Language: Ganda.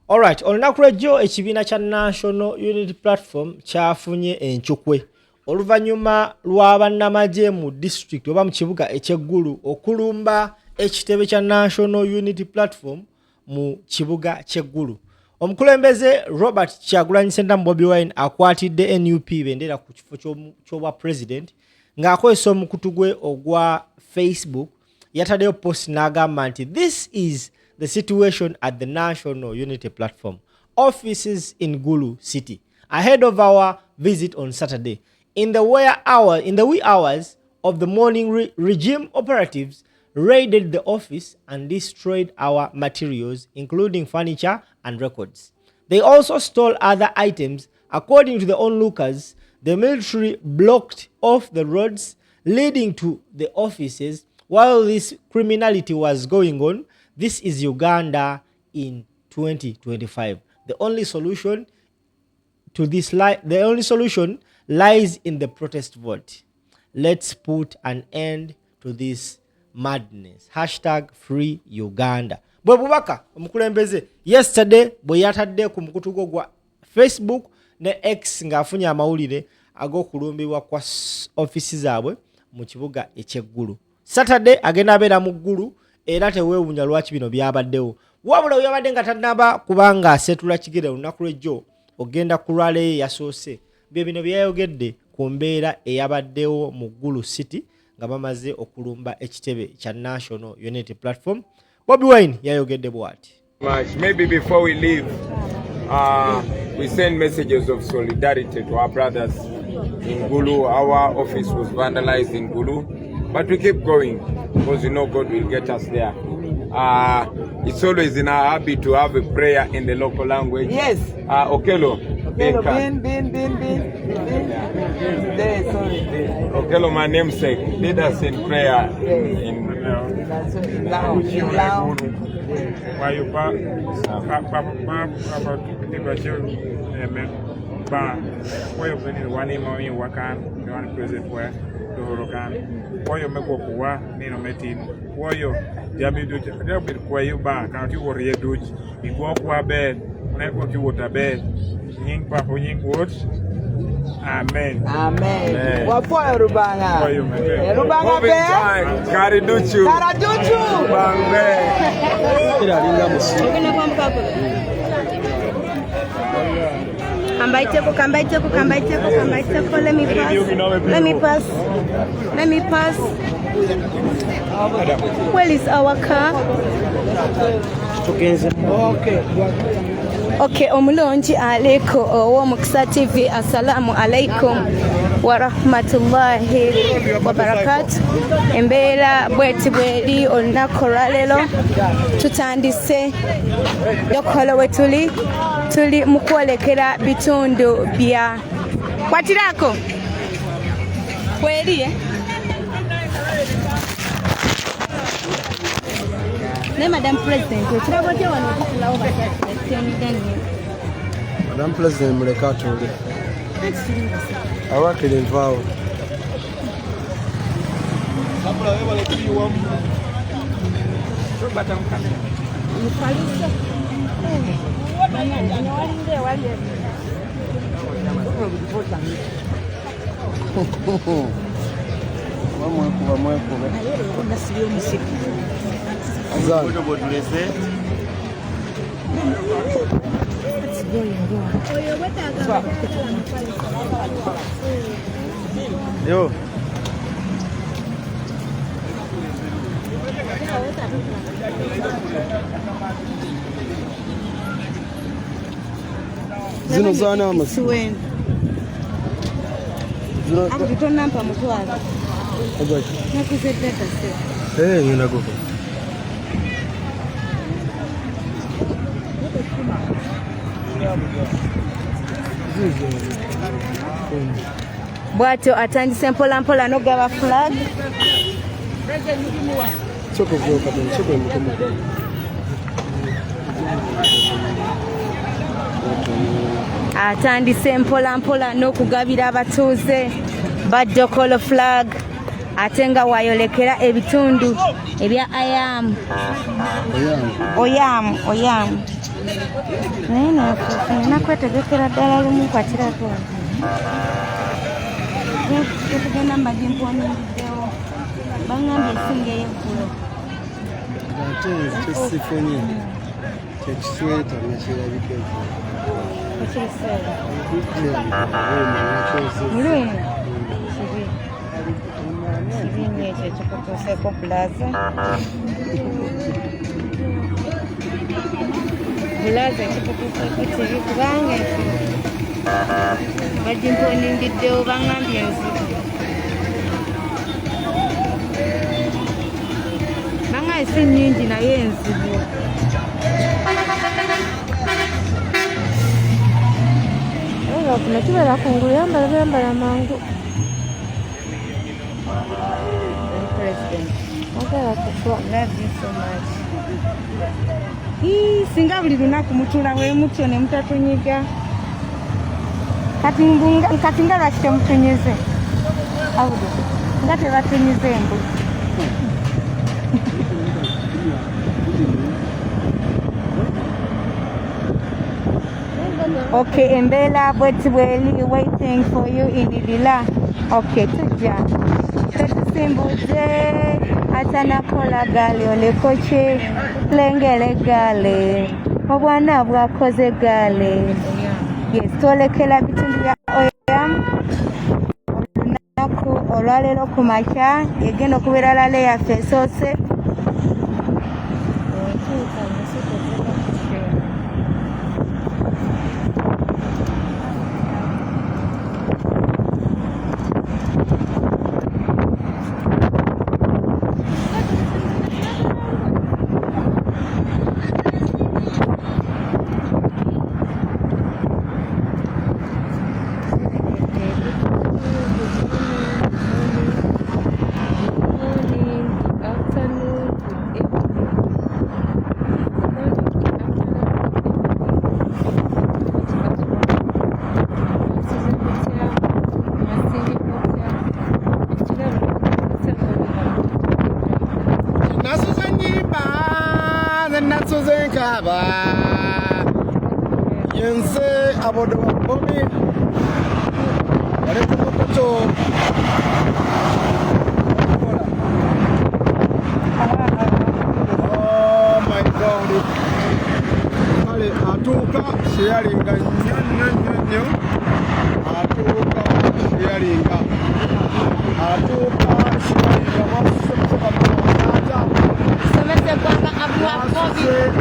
Alright, olunaku lw'ejjo ekibiina kya National Unity Platform kyafunye enchukwe oluvannyuma lwa bannamagye mu district oba mu kibuga eky'eggulu okulumba ekitebe kya National Unity Platform mu kibuga ky'eggulu. Omukulembeze Robert Kyagulanyi Ssentamu Bobi Wine akwatidde NUP bendera ku kifo ky'obwa president ng'akozesa omukutu gwe ogwa Facebook yataddeyo post n'agamba nti this is the situation at the National Unity Platform offices in Gulu City ahead of our visit on Saturday. In the wee hours of the morning, regime operatives raided the office and destroyed our materials, including furniture and records. They also stole other items. According to the onlookers, the military blocked off the roads leading to the offices. While this criminality was going on, this is Uganda in 2025. The only solution to this lies in the protest vote. Let's put an end to this madness. #free Uganda. Bwe bubaka omukulembeze yesterday bwe yatadde ku mukutu gwa Facebook ne X ng'afunye amawulire ag'okulumbibwa kwa ofisi zaabwe mu kibuga eky'eggulu. Saturday agenda abeera mu ggulu era teweewuunya lwaki bino byabaddewo. Wabula yabadde nga tannaba kubanga aseetula kigere olunaku lw'ejjo ogenda ku rally yasoose. Bino byayogedde ku mbeera eyabaddewo mu Gulu City nga bamaze okulumba ekitebe kya National Unity Platform. Bobi Wine yayogedde bw'ati. Maybe before we leave, we send messages of solidarity to our brothers in Gulu. Our office was vandalized in Gulu, but we keep going because we know God will get us there. It's always in our habit to have a prayer in the local language. Yes. Okelo. Bin. Okelo, my namesake, lead us in prayer in Woyo meko kuwa nino metin woyo jami do jabir kwa yuba kan ti wor yeduj igwo kwa bed ne ko ti wota bed nying pa ho nying wot amen wa po rubanga rubanga be kariduchu bangbe ira linga musi Kambaiteko, let me pass. Where is our car? Okay, omulonji aleko Omukisa TV, assalamu alaikum wa rahmatullahi wa barakatuh. Embeera bweti bweri olunaku lwaleero tutandise dokolo wetuli mu kwolekera bitundu bya kwatirako kweri ne Madam President ekiragoje wano okulawo bakyatenidani Madam President muleka atule awakile nvaawo Yo. Zino zana amasiwe. Zino akutona mpa mutwala. Ogachi. Nakuzedeka se. Ngina goko. Bwatyo atandise mpola nogaba flag. Choko vuka choko mkomo. Atandise mpola n'okugabira abatuuze badokolo flag ate nga wayolekera ebitundu ebya oyam naye nafuna kwetegekera ddala lumu kwakirako tetugenda mbadde mponingiddewo baŋŋambye esinga ey'eggulo ate kyesifunye kyekisweta nakyerabikeko ekiriseera mulweni kibi nnyo ekyo ekikutuuseeko bulaza ekikutuuseeko kibi kubanga ekyo bagimponingiddewo baŋŋambye enzibu baŋŋaye si nnyingi naye enzibu kuno kibeera kungulu yambala byambala mangu singa buli lunaku mutula wemutyo ne mutatunyiga kati nga lwaki temutunyize abudu nga tebatunyize embu okay embeera bweti bweli waiting for you in Lila okay tujja tetusimbudde atanakola gaali oleko ki lengere gaali obwana bwakoze gaali yes twolekera bitundu bya oyam olunaku olwaleero ku makya egenda okubeera lale yafeesoose Kaba yense abodo Bobi wale kukoto oh my god ale atuka sharinga nyo atuka sharinga somete kwanga abwa Bobi